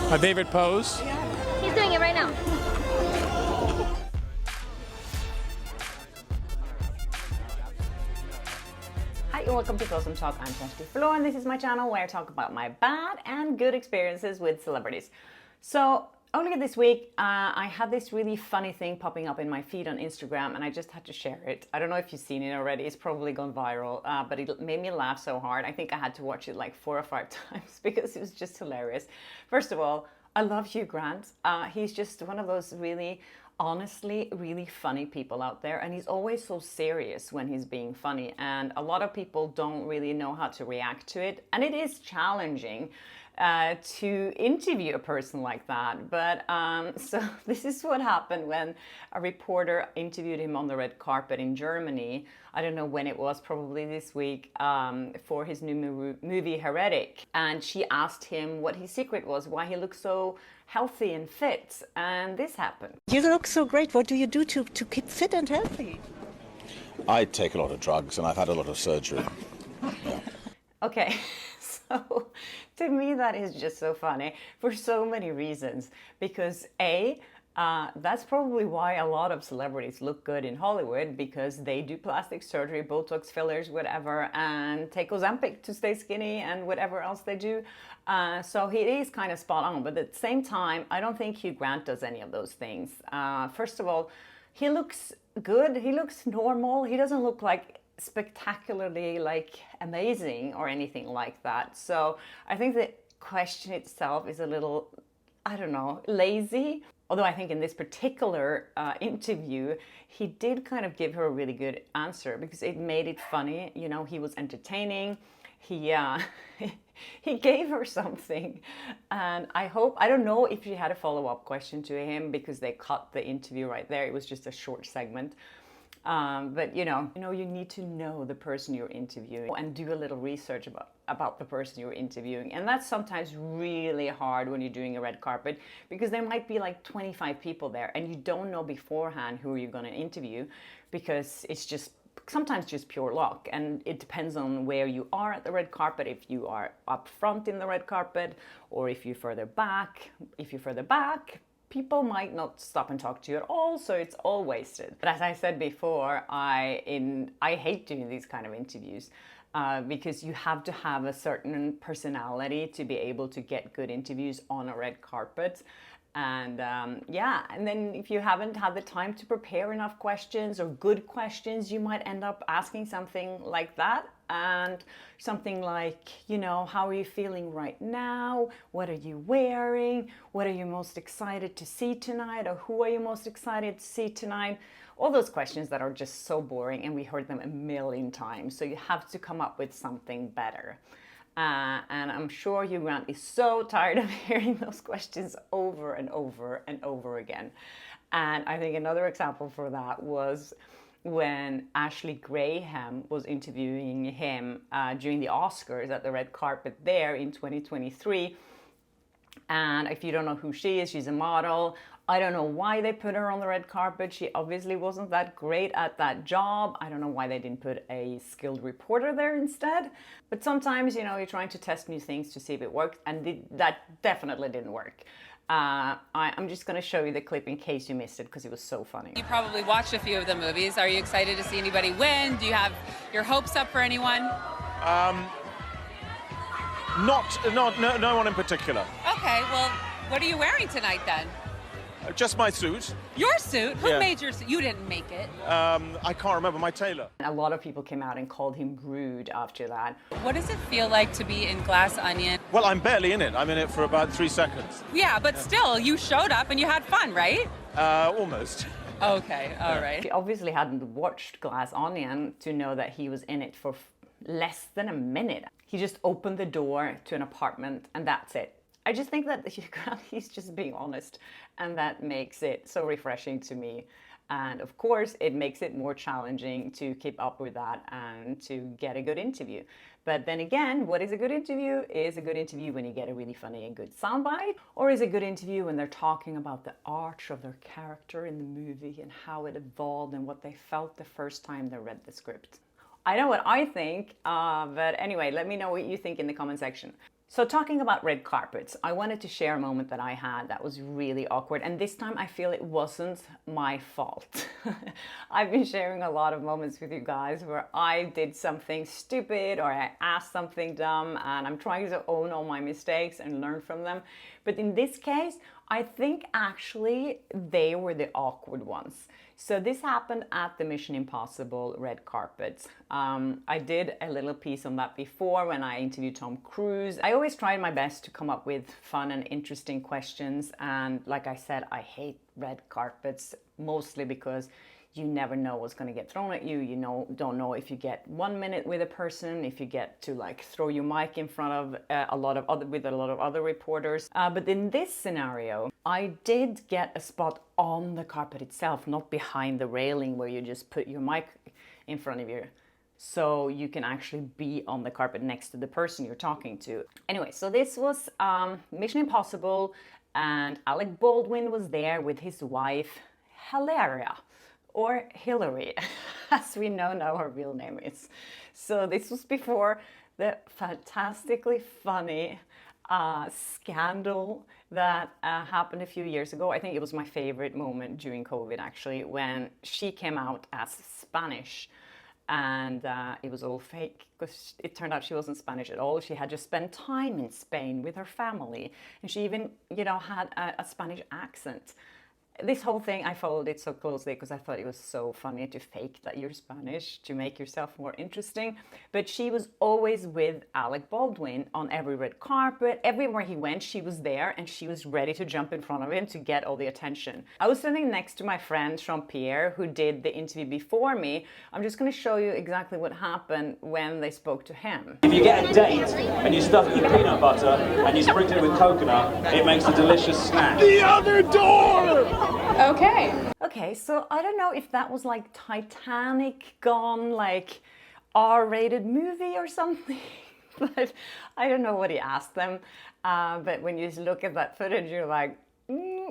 My favorite pose? He's doing it right now. Hi and welcome to Closum Talk. I'm Kjersti Flo and this is my channel where I talk about my bad and good experiences with celebrities. So earlier this week, I had this really funny thing popping up in my feed on Instagram and I just had to share it. I don't know if you've seen it already. It's probably gone viral, but it made me laugh so hard. I think I had to watch it like 4 or 5 times because it was just hilarious. First of all, I love Hugh Grant. He's just one of those really, honestly, really funny people out there. And he's always so serious when he's being funny. And a lot of people don't really know how to react to it. And it is challenging to interview a person like that. But so this is what happened when a reporter interviewed him on the red carpet in Germany. I don't know when it was, probably this week, for his new movie Heretic. And she asked him what his secret was, why he looked so healthy and fit. And this happened. You look so great. What do you do to keep fit and healthy? I take a lot of drugs and I've had a lot of surgery. Yeah. Okay, so to me that is just so funny for so many reasons. Because A, that's probably why a lot of celebrities look good in Hollywood, because they do plastic surgery, Botox fillers, whatever, and take Ozempic to stay skinny and whatever else they do. So he is kind of spot on, but at the same time, I don't think Hugh Grant does any of those things. First of all, he looks good. He looks normal. He doesn't look like spectacularly like amazing or anything like that. So I think the question itself is a little, I don't know, lazy. Although I think in this particular interview, he did kind of give her a really good answer because it made it funny. You know, he was entertaining. He he gave her something, and I don't know if she had a follow-up question to him because they cut the interview right there. It was just a short segment. But you need to know the person you're interviewing and do a little research about the person you're interviewing. And that's sometimes really hard when you're doing a red carpet because there might be like 25 people there and you don't know beforehand who you're going to interview because it's just sometimes just pure luck. And it depends on where you are at the red carpet, if you are up front in the red carpet or if you're further back. If you're further back, people might not stop and talk to you at all, so it's all wasted. But as I said before, I hate doing these kind of interviews because you have to have a certain personality to be able to get good interviews on a red carpet. And and then if you haven't had the time to prepare enough questions or good questions, you might end up asking something like that. And something like, how are you feeling right now? What are you wearing? What are you most excited to see tonight? Or who are you most excited to see tonight? All those questions that are just so boring and we heard them a million times. So you have to come up with something better. And I'm sure Hugh Grant is so tired of hearing those questions over and over and over again. And I think another example for that was when Ashley Graham was interviewing him during the Oscars at the red carpet there in 2023. And if you don't know who she is, she's a model. I don't know why they put her on the red carpet. She obviously wasn't that great at that job. I don't know why they didn't put a skilled reporter there instead. But sometimes, you're trying to test new things to see if it works. And that definitely didn't work. I'm just going to show you the clip in case you missed it because it was so funny. You probably watched a few of the movies. Are you excited to see anybody win? Do you have your hopes up for anyone? No one in particular. Okay, well, what are you wearing tonight then? Just my suit. Your suit? Who Yeah. made your suit? You didn't make it. I can't remember, my tailor. A lot of people came out and called him rude after that. What does it feel like to be in Glass Onion? Well, I'm barely in it. I'm in it for about 3 seconds. Yeah, but still, you showed up and you had fun, right? Almost. Okay, all right. He obviously hadn't watched Glass Onion to know that he was in it for less than a minute. He just opened the door to an apartment and that's it. I just think that he's just being honest and that makes it so refreshing to me. And of course, it makes it more challenging to keep up with that and to get a good interview. But then again, what is a good interview? Is a good interview when you get a really funny and good soundbite? Or is a good interview when they're talking about the arc of their character in the movie and how it evolved and what they felt the first time they read the script? I know what I think, but anyway, let me know what you think in the comment section. So talking about red carpets, I wanted to share a moment that I had that was really awkward. And this time I feel it wasn't my fault. I've been sharing a lot of moments with you guys where I did something stupid or I asked something dumb, and I'm trying to own all my mistakes and learn from them. But in this case, I think actually they were the awkward ones. So this happened at the Mission Impossible red carpet. I did a little piece on that before when I interviewed Tom Cruise. I always tried my best to come up with fun and interesting questions. And like I said, I hate red carpets mostly because you never know what's going to get thrown at you. You don't know if you get 1 minute with a person, if you get to like throw your mic in front of a lot of other reporters. But in this scenario, I did get a spot on the carpet itself, not behind the railing where you just put your mic in front of you. So you can actually be on the carpet next to the person you're talking to. Anyway, so this was Mission Impossible, and Alec Baldwin was there with his wife, Hilaria. Or Hillary, as we now know her real name is. So this was before the fantastically funny scandal that happened a few years ago. I think it was my favorite moment during COVID, actually, when she came out as Spanish. And it was all fake because it turned out she wasn't Spanish at all. She had just spent time in Spain with her family. And she even, had a Spanish accent. This whole thing, I followed it so closely because I thought it was so funny to fake that you're Spanish to make yourself more interesting. But she was always with Alec Baldwin on every red carpet. Everywhere he went, she was there and she was ready to jump in front of him to get all the attention. I was sitting next to my friend Jean-Pierre, who did the interview before me. I'm just going to show you exactly what happened when they spoke to him. If you get a date and you stuff it with peanut butter and you sprinkle it with coconut, it makes a delicious snack. The other door! Okay, so I don't know if that was like Titanic gone like R-rated movie or something, but I don't know what he asked them. But when you look at that footage, you're like,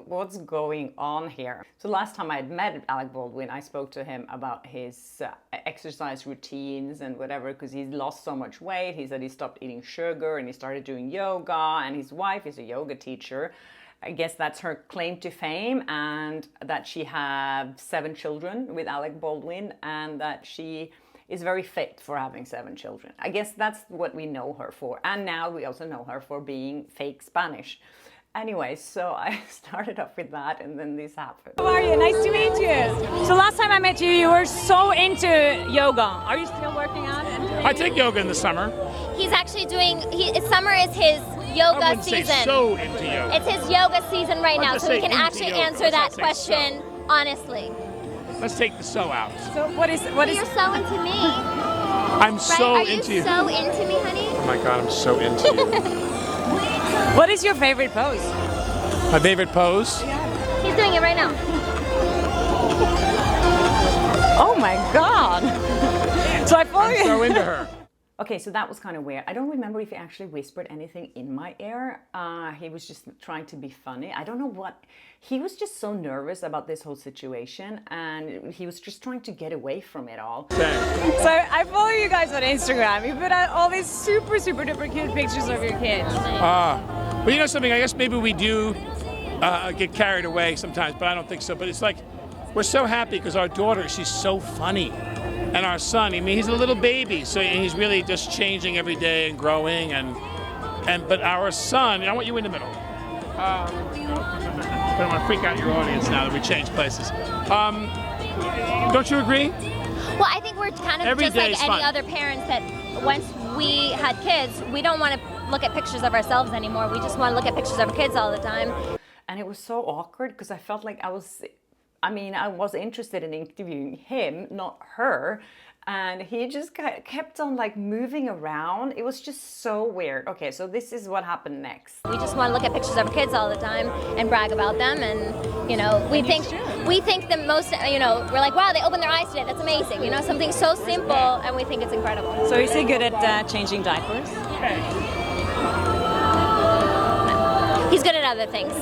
what's going on here? So last time I had met Alec Baldwin, I spoke to him about his exercise routines and whatever, because he's lost so much weight. He said he stopped eating sugar and he started doing yoga, and his wife is a yoga teacher. I guess that's her claim to fame, and that she had 7 children with Alec Baldwin, and that she is very fit for having 7 children. I guess that's what we know her for. And now we also know her for being fake Spanish. Anyway, so I started off with that, and then this happened. How are you? Nice to meet you. So last time I met you, you were so into yoga. Are you still working on it? I take yoga in the summer. He's actually doing, summer is his yoga I wouldn't season. say so into yoga. It's his yoga season right Let's now, just so we say can into actually yoga. answer Let's that not say question so. honestly. Let's take the so out. So what is You're so into me, I'm right? so Are you into you. so into me, honey? Oh my God, I'm so into you. what is your favorite pose? My favorite pose? He's doing it right now. Oh my God. So I follow you. I'm so into her. Okay, so that was kind of weird. I don't remember if he actually whispered anything in my ear. He was just trying to be funny. I don't know what. He was just so nervous about this whole situation, and he was just trying to get away from it all. So I follow you guys on Instagram. You put out all these super duper cute pictures of your kids. Well, you know something? I guess maybe we do get carried away sometimes, but I don't think so. But it's like, we're so happy because our daughter, she's so funny. And our son, I mean, he's a little baby, so he's really just changing every day and growing. But our son, I want you in the middle. I don't want to freak out your audience now that we changed places. Don't you agree? Well, I think we're kind of Every just day like is any fun. other parents that once we had kids, we don't want to look at pictures of ourselves anymore. We just want to look at pictures of our kids all the time. And it was so awkward because I felt like I was interested in interviewing him, not her. And he just kept on like moving around. It was just so weird. Okay, so this is what happened next. We just want to look at pictures of our kids all the time and brag about them, and we think the most, we're like, wow, they opened their eyes today. That's amazing. Something so simple, and we think it's incredible. So is he good at changing diapers? He's good at other things.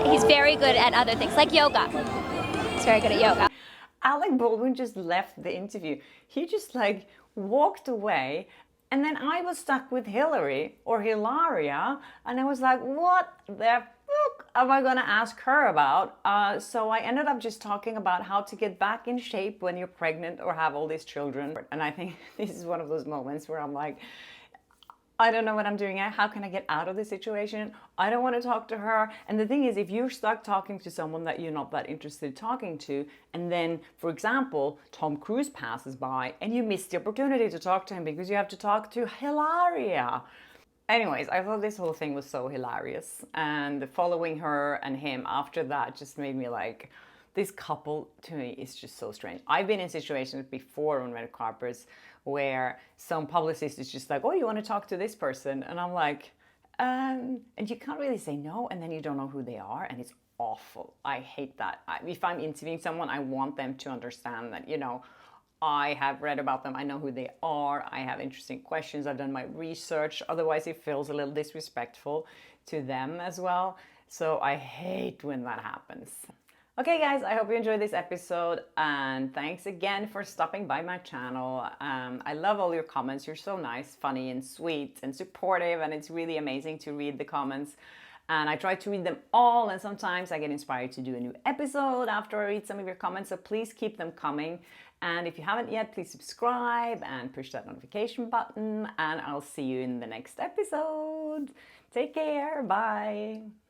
He's very good at other things, like yoga. He's very good at yoga. Alec Baldwin just left the interview. He just like walked away, And then I was stuck with Hillary or Hilaria, and I was like, what the fuck am I gonna ask her about? So I ended up just talking about how to get back in shape when you're pregnant or have all these children. And I think this is one of those moments where I'm like, I don't know what I'm doing. How can I get out of this situation? I don't want to talk to her. And the thing is, if you're stuck talking to someone that you're not that interested in talking to, and then, for example, Tom Cruise passes by and you miss the opportunity to talk to him because you have to talk to Hilaria. Anyways, I thought this whole thing was so hilarious. And following her and him after that just made me like, this couple to me is just so strange. I've been in situations before on red carpets where some publicist is just like, oh, you want to talk to this person? And I'm like, and you can't really say no, and then you don't know who they are, and it's awful. I hate that. If I'm interviewing someone, I want them to understand that, you know, I have read about them, I know who they are, I have interesting questions, I've done my research. Otherwise, it feels a little disrespectful to them as well. So I hate when that happens. Okay guys, I hope you enjoyed this episode, and thanks again for stopping by my channel. I love all your comments. You're so nice, funny and sweet and supportive, and it's really amazing to read the comments. And I try to read them all, and sometimes I get inspired to do a new episode after I read some of your comments, so please keep them coming. And if you haven't yet, please subscribe and push that notification button, and I'll see you in the next episode. Take care, bye!